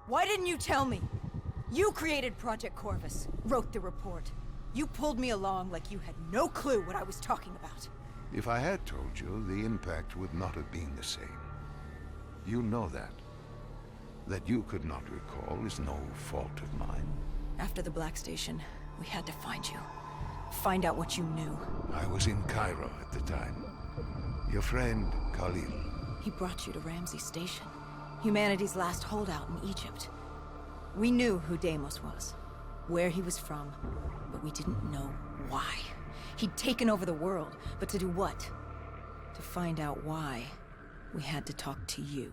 Why didn't you tell me? You created Project Corvus, wrote the report. You pulled me along like you had no clue what I was talking about. If I had told you, the impact would not have been the same. You know that. That you could not recall is no fault of mine. After the Black Station, we had to find you. Find out what you knew. I was in Cairo at the time. Your friend, Khalil. He brought you to Ramsey Station, humanity's last holdout in Egypt. We knew who Deimos was, where he was from, but we didn't know why. He'd taken over the world, but to do what? To find out why, we had to talk to you.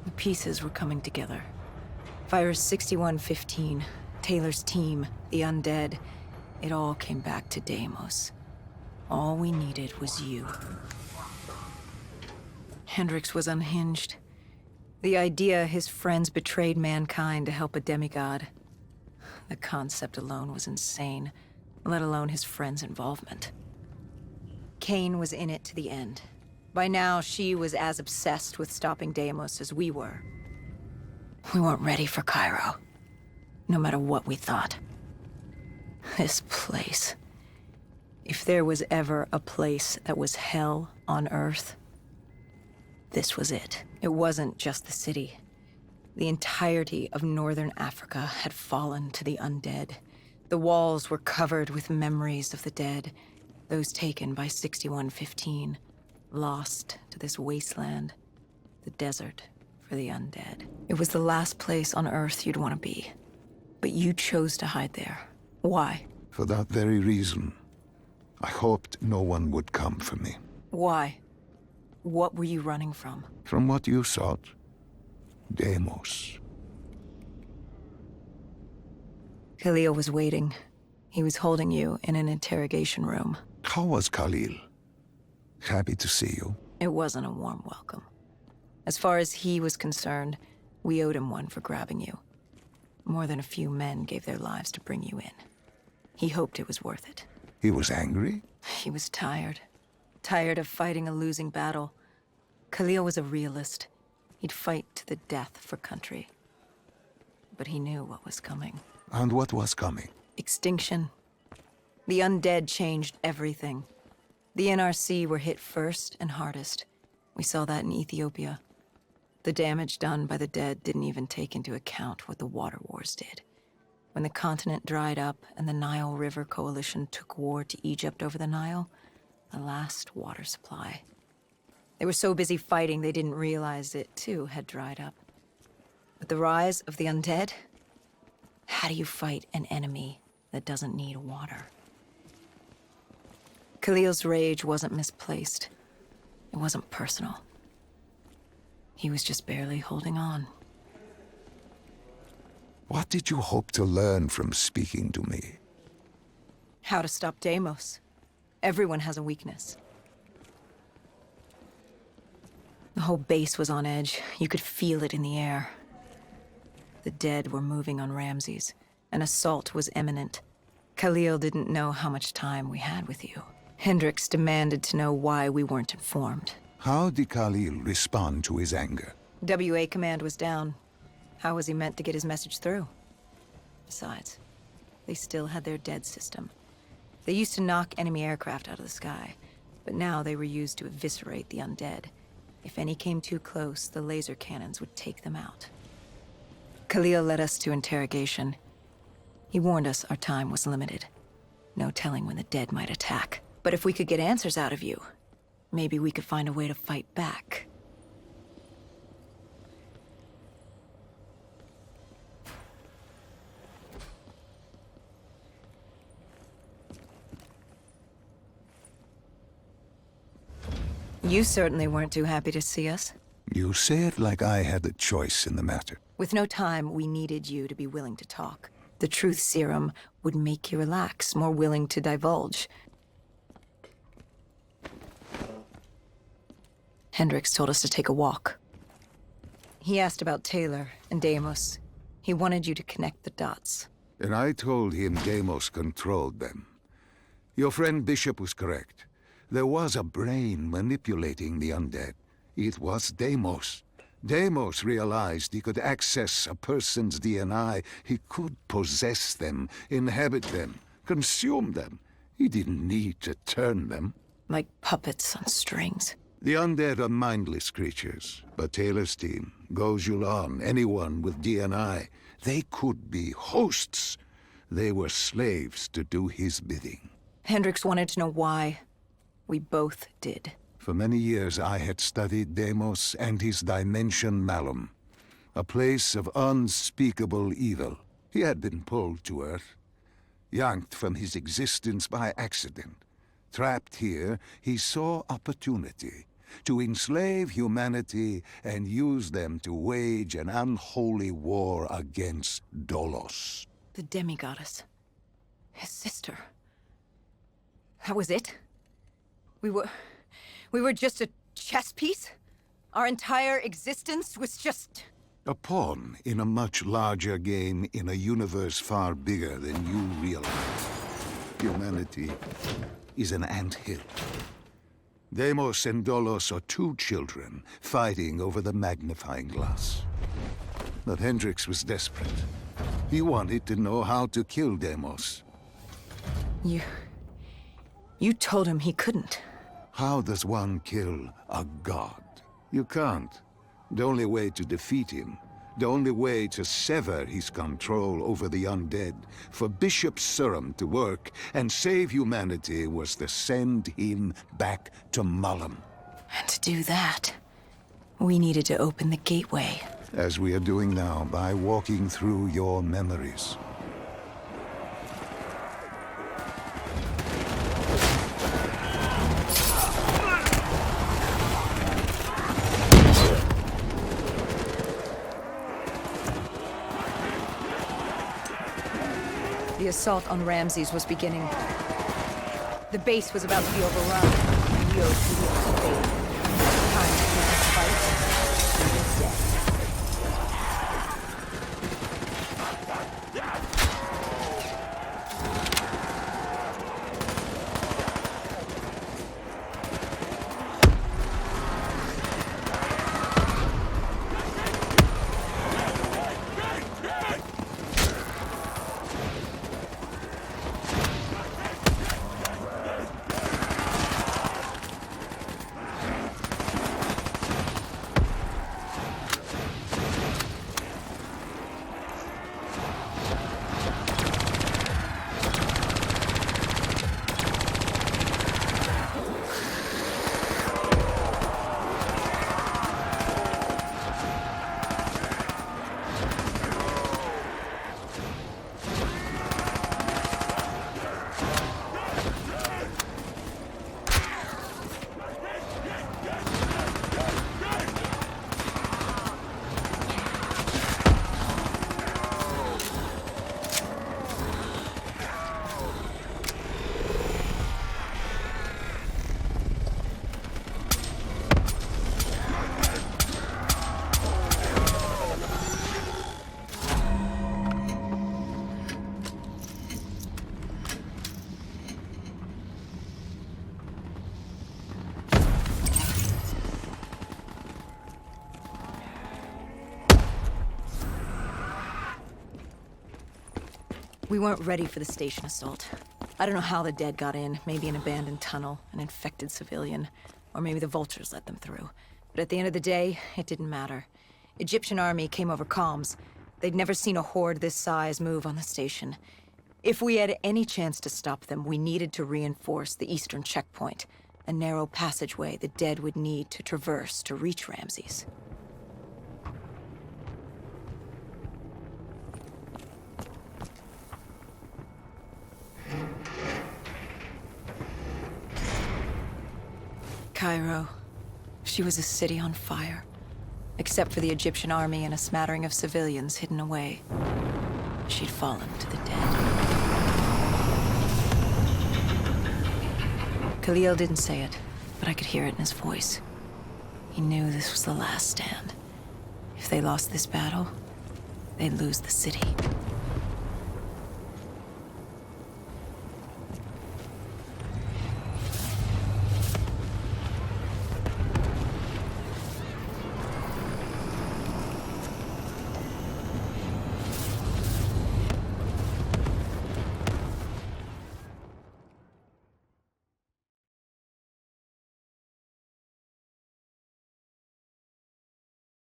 The pieces were coming together. Fire's 6115, Taylor's team, the undead. It all came back to Deimos. All we needed was you. Hendricks was unhinged. The idea his friends betrayed mankind to help a demigod. The concept alone was insane, let alone his friends' involvement. Kane was in it to the end. By now, she was as obsessed with stopping Deimos as we were. We weren't ready for Cairo, no matter what we thought. This place. If there was ever a place that was hell on Earth, this was it. It wasn't just the city. The entirety of northern Africa had fallen to the undead. The walls were covered with memories of the dead, those taken by 6115. Lost to this wasteland, the desert for the undead. It was the last place on Earth you'd want to be. But you chose to hide there. Why? For that very reason. I hoped no one would come for me. Why? What were you running from? From what you sought. Deimos. Khalil was waiting. He was holding you in an interrogation room. How was Khalil? Happy to see you. It wasn't a warm welcome. As far as he was concerned, we owed him one for grabbing you. More than a few men gave their lives to bring you in. He hoped it was worth it. He was angry? He was tired. Tired of fighting a losing battle. Khalil was a realist. He'd fight to the death for country. But he knew what was coming. And what was coming? Extinction. The undead changed everything. The NRC were hit first and hardest. We saw that in Ethiopia. The damage done by the dead didn't even take into account what the water wars did. When the continent dried up and the Nile River Coalition took war to Egypt over the Nile, the last water supply. They were so busy fighting they didn't realize it, too, had dried up. With the rise of the undead, how do you fight an enemy that doesn't need water? Khalil's rage wasn't misplaced. It wasn't personal. He was just barely holding on. What did you hope to learn from speaking to me? How to stop Deimos. Everyone has a weakness. The whole base was on edge. You could feel it in the air. The dead were moving on Ramses. An assault was imminent. Khalil didn't know how much time we had with you. Hendricks demanded to know why we weren't informed. How did Khalil respond to his anger? WA command was down. How was he meant to get his message through? Besides, they still had their dead system. They used to knock enemy aircraft out of the sky, but now they were used to eviscerate the undead. If any came too close, the laser cannons would take them out. Khalil led us to interrogation. He warned us our time was limited. No telling when the dead might attack. But if we could get answers out of you, maybe we could find a way to fight back. You certainly weren't too happy to see us. You say it like I had a choice in the matter. With no time, we needed you to be willing to talk. The truth serum would make you relax, more willing to divulge. Hendricks told us to take a walk. He asked about Taylor and Deimos. He wanted you to connect the dots. And I told him Deimos controlled them. Your friend Bishop was correct. There was a brain manipulating the undead. It was Deimos. Deimos realized he could access a person's DNA. He could possess them, inhabit them, consume them. He didn't need to turn them. Like puppets on strings. The undead are mindless creatures, but Taylor's team, Gojulan, anyone with DNI, they could be hosts. They were slaves to do his bidding. Hendricks wanted to know why. We both did. For many years I had studied Deimos and his dimension Malum, a place of unspeakable evil. He had been pulled to Earth, yanked from his existence by accident. Trapped here, he saw opportunity to enslave humanity and use them to wage an unholy war against Dolos. The demigoddess. His sister. That was it? We were just a chess piece? Our entire existence was just... A pawn in a much larger game in a universe far bigger than you realize. Humanity is an anthill. Deimos and Dolos are two children fighting over the magnifying glass. But Hendricks was desperate. He wanted to know how to kill Deimos. You told him he couldn't. How does one kill a god? You can't. The only way to defeat him, the only way to sever his control over the undead, for Bishop Surum to work and save humanity, was to send him back to Malum. And to do that, we needed to open the gateway. As we are doing now, by walking through your memories. The assault on Ramses was beginning. The base was about to be overrun. We owed Khalil to fate. Time to take this fight to his death. We weren't ready for the station assault. I don't know how the dead got in. Maybe an abandoned tunnel, an infected civilian, or maybe the vultures let them through. But at the end of the day, it didn't matter. Egyptian army came over comms. They'd never seen a horde this size move on the station. If we had any chance to stop them, we needed to reinforce the eastern checkpoint, a narrow passageway the dead would need to traverse to reach Ramses. Cairo. She was a city on fire. Except for the Egyptian army and a smattering of civilians hidden away. She'd fallen to the dead. Khalil didn't say it, but I could hear it in his voice. He knew this was the last stand. If they lost this battle, they'd lose the city.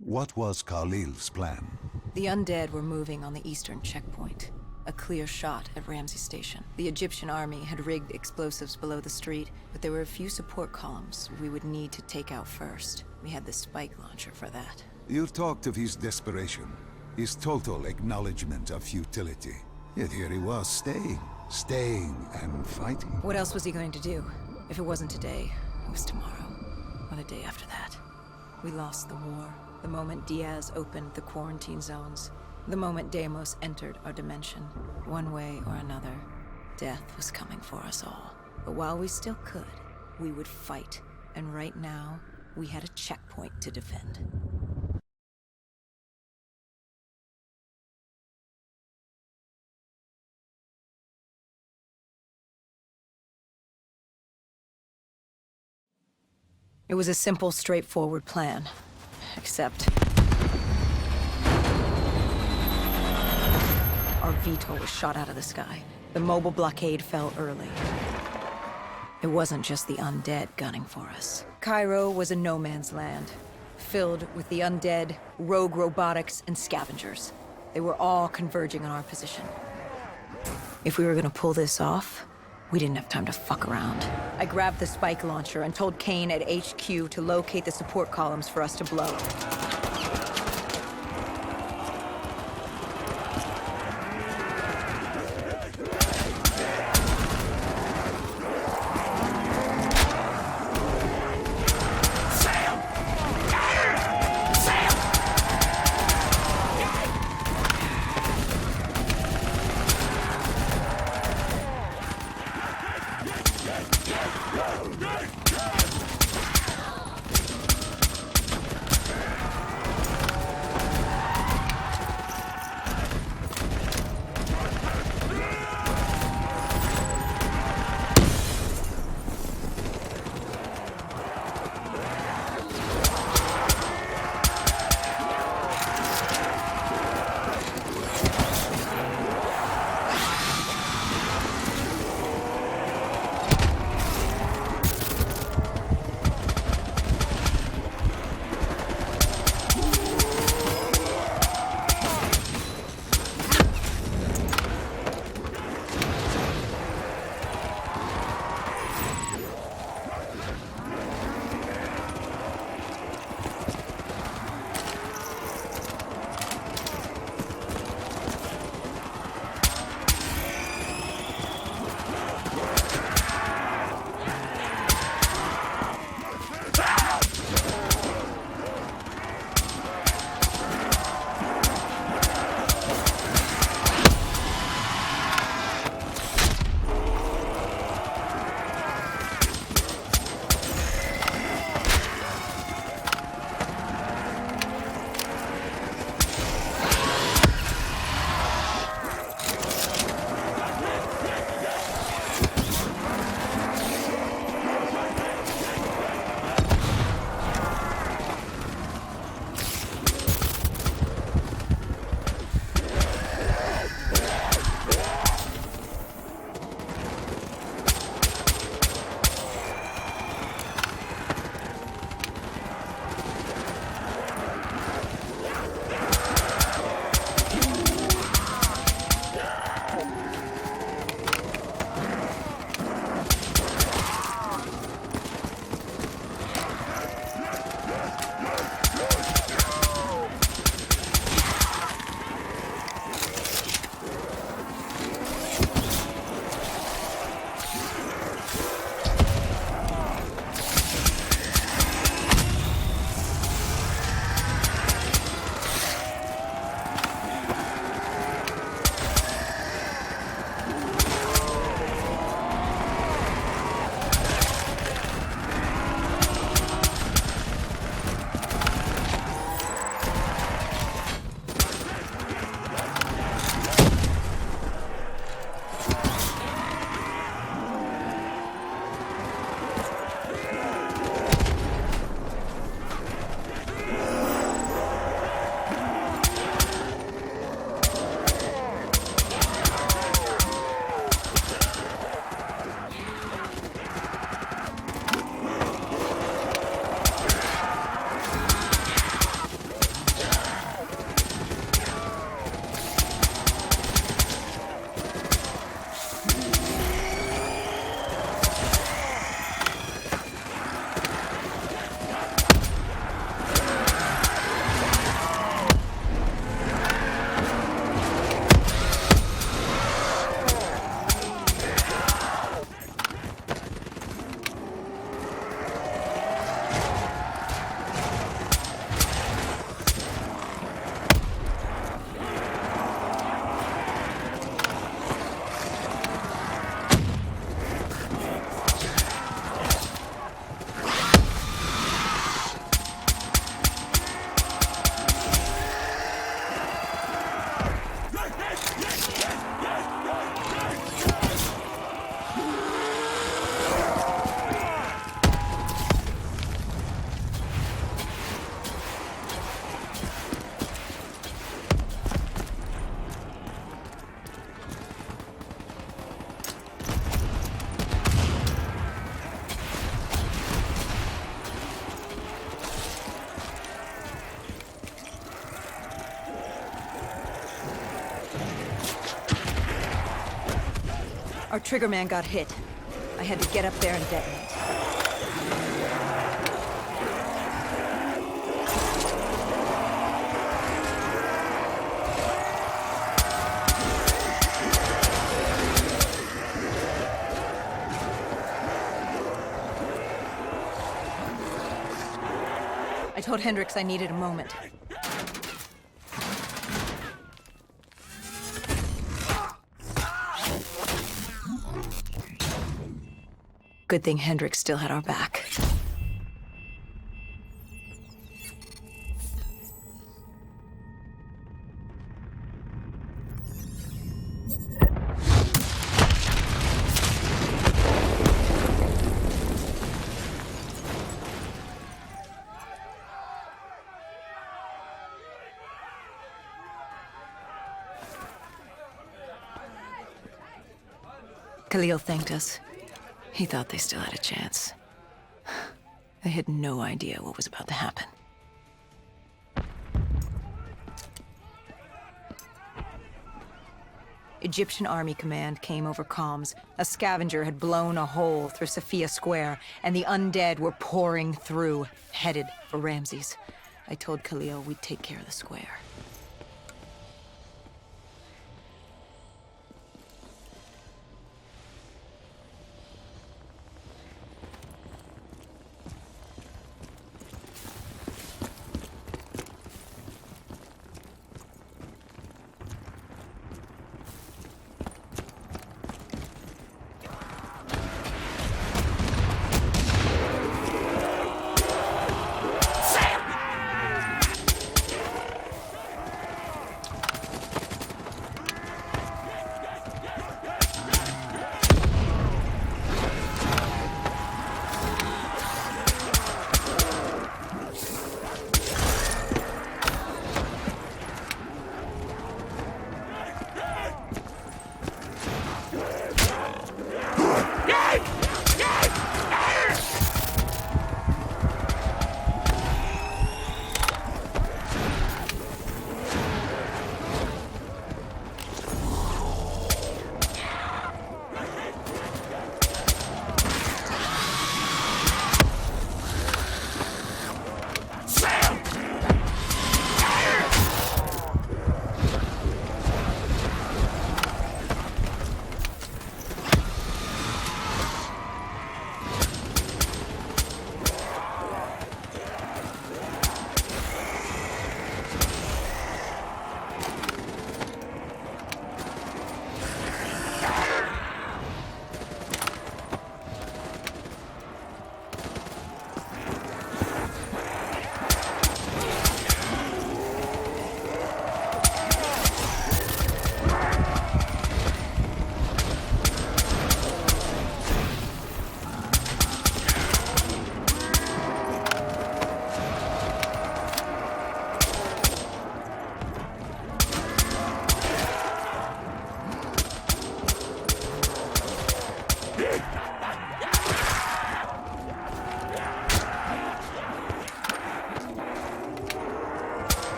What was Khalil's plan? The undead were moving on the eastern checkpoint. A clear shot at Ramsey Station. The Egyptian army had rigged explosives below the street, but there were a few support columns we would need to take out first. We had the spike launcher for that. You talked of his desperation, his total acknowledgement of futility. Yet here he was, staying and fighting. What else was he going to do? If it wasn't today, it was tomorrow, or the day after that. We lost the war. The moment Diaz opened the quarantine zones, the moment Deimos entered our dimension, one way or another, death was coming for us all. But while we still could, we would fight. And right now, we had a checkpoint to defend. It was a simple, straightforward plan. Except... our VTOL was shot out of the sky. The mobile blockade fell early. It wasn't just the undead gunning for us. Cairo was a no-man's land, filled with the undead, rogue robotics, and scavengers. They were all converging on our position. If we were gonna pull this off, we didn't have time to fuck around. I grabbed the spike launcher and told Kane at HQ to locate the support columns for us to blow. Our triggerman got hit. I had to get up there and detonate. I told Hendricks I needed a moment. Good thing Hendricks still had our back. Khalil thanked us. He thought they still had a chance. They had no idea what was about to happen. Egyptian Army Command came over comms. A scavenger had blown a hole through Sophia Square, and the undead were pouring through, headed for Ramses. I told Khalil we'd take care of the square.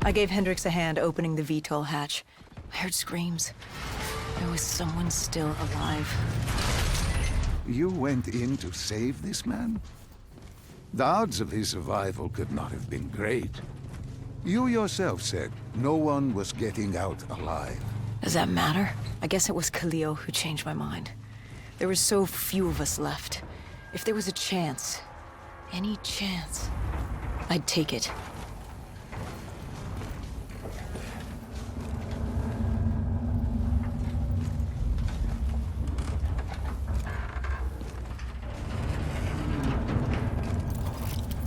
I gave Hendricks a hand opening the VTOL hatch. I heard screams. There was someone still alive. You went in to save this man? The odds of his survival could not have been great. You yourself said no one was getting out alive. Does that matter? I guess it was Khalil who changed my mind. There were so few of us left. If there was a chance, any chance, I'd take it.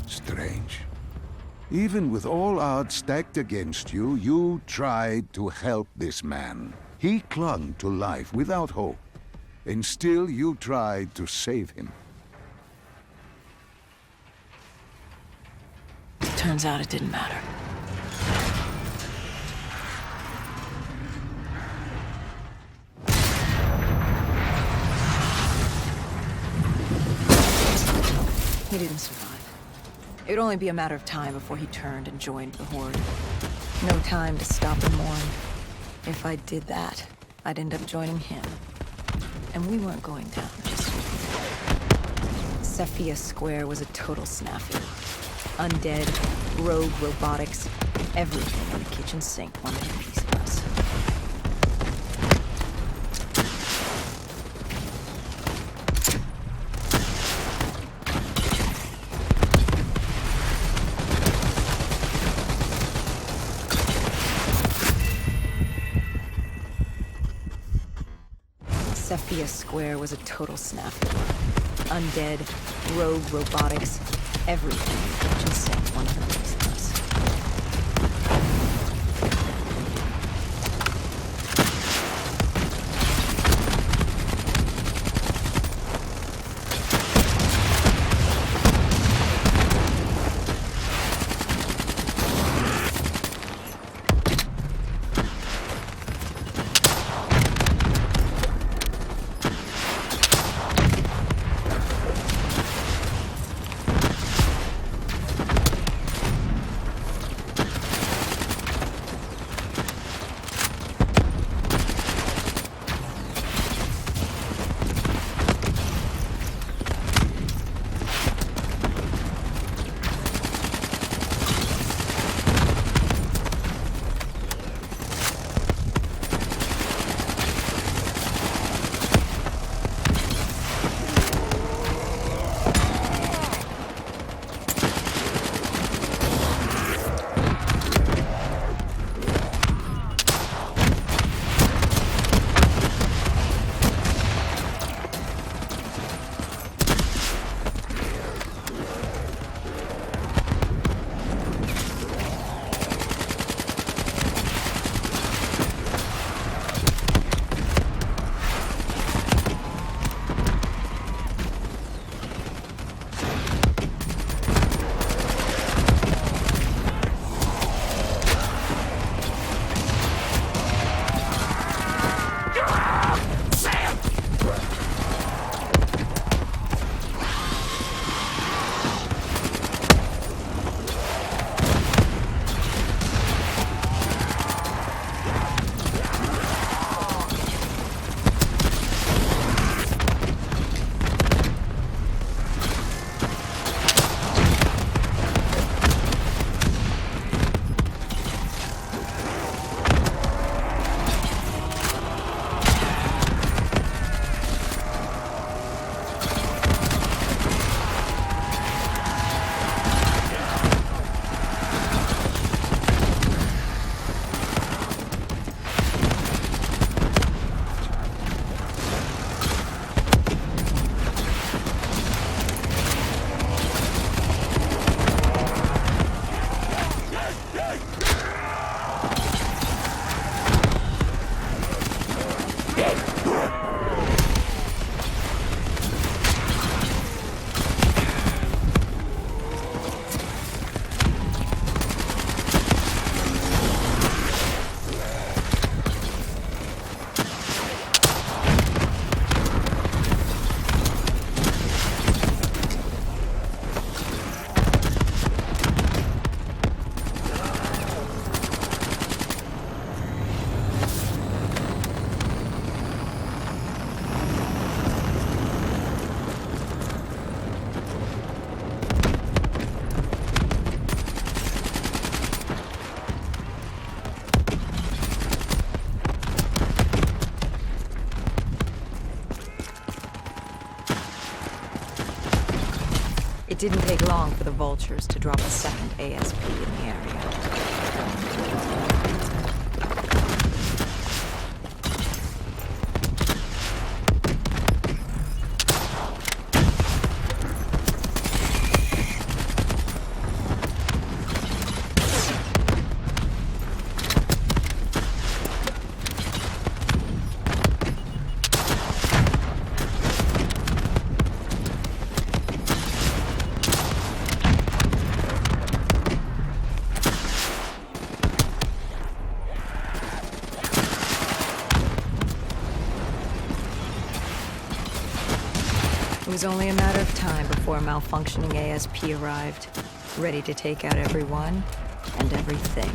Strange. Even with all odds stacked against you, you tried to help this man. He clung to life without hope, and still you tried to save him. Turns out it didn't matter. He didn't survive. It would only be a matter of time before he turned and joined the Horde. No time to stop and mourn. If I did that, I'd end up joining him. And we weren't going down just yet. Sophia Square was a total snafu. Undead, rogue robotics, everything in the kitchen sink wanted a piece of us. Sophia Square was a total snafu. Undead, rogue robotics, everything in the kitchen sink wanted a piece of us. It didn't take long for the vultures to drop a second ASP in the area. It was only a matter of time before a malfunctioning ASP arrived, ready to take out everyone and everything.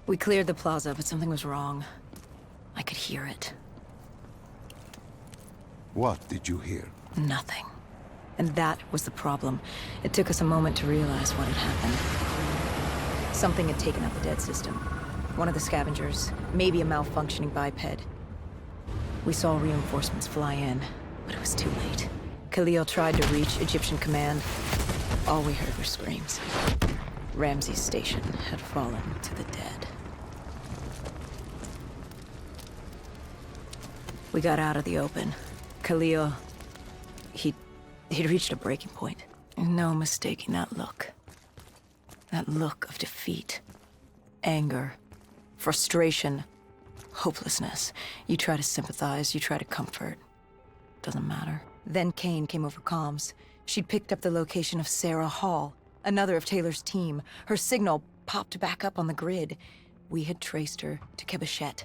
We cleared the plaza, but something was wrong. I could hear it. What did you hear? Nothing. And that was the problem. It took us a moment to realize what had happened. Something had taken out the dead system. One of the scavengers, maybe a malfunctioning biped. We saw reinforcements fly in, but it was too late. Khalil tried to reach Egyptian command. All we heard were screams. Ramsey's station had fallen to the dead. We got out of the open. Khalil, he'd reached a breaking point. No mistaking that look. That look of defeat, anger, frustration, hopelessness. You try to sympathize, you try to comfort. Doesn't matter. Then Kane came over comms. She'd picked up the location of Sarah Hall, another of Taylor's team. Her signal popped back up on the grid. We had traced her to Kebeshet,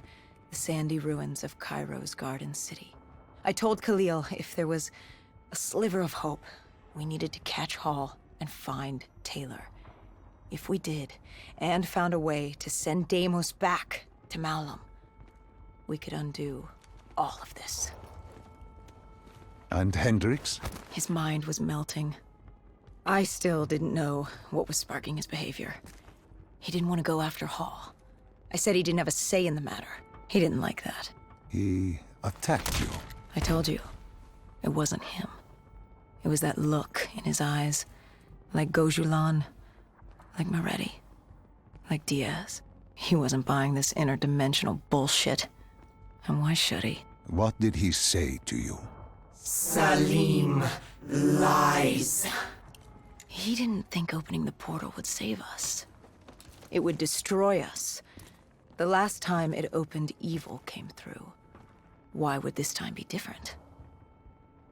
the sandy ruins of Cairo's Garden City. I told Khalil if there was a sliver of hope, we needed to catch Hall and find Taylor. If we did, and found a way to send Deimos back to Malum, we could undo all of this. And Hendricks? His mind was melting. I still didn't know what was sparking his behavior. He didn't want to go after Hall. I said he didn't have a say in the matter. He didn't like that. He attacked you. I told you, it wasn't him. It was that look in his eyes, like Gojulan, like Moretti, like Diaz. He wasn't buying this interdimensional bullshit. And why should he? What did he say to you? Salim lies. He didn't think opening the portal would save us. It would destroy us. The last time it opened, evil came through. Why would this time be different?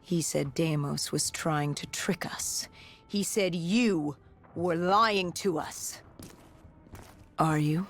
He said Deimos was trying to trick us. He said you were lying to us. Are you?